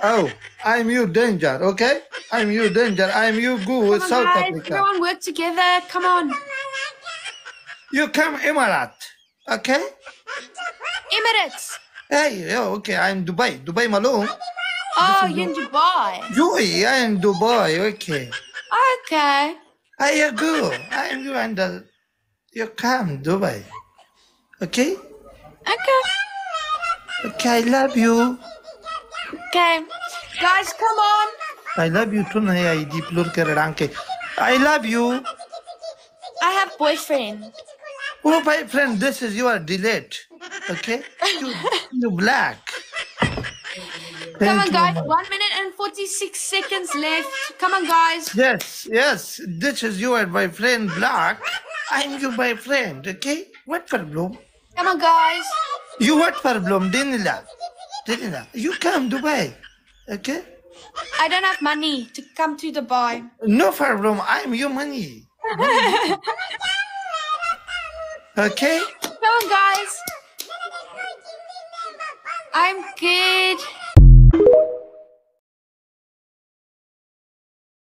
Oh, I'm you danger, okay? I'm you danger. I'm you go with Come on, South guys. Africa. Everyone work together. Come on. You come Emirat, okay? Emirates. Hey, okay, I'm Dubai. Dubai Malone. Oh, you're in Dubai. Joey, I am Dubai, okay. Okay. I go. I am you and you come Dubai. Okay? Okay. Okay, I love you. Okay. Guys, come on. I love you too. I deplore Karadanke. I love you. I have boyfriend. Oh, my friend, this is your delete. Okay? You black. Come on, Thank you, guys. Mama. 1 minute and 46 seconds left. Come on, guys. Yes. This is your boyfriend, black. I'm your boyfriend, okay? What problem? Come on, guys. You what problem, Dinila? You come Dubai, okay? I don't have money to come to Dubai. No problem. I'm your money. Okay? Come on, guys. I'm good.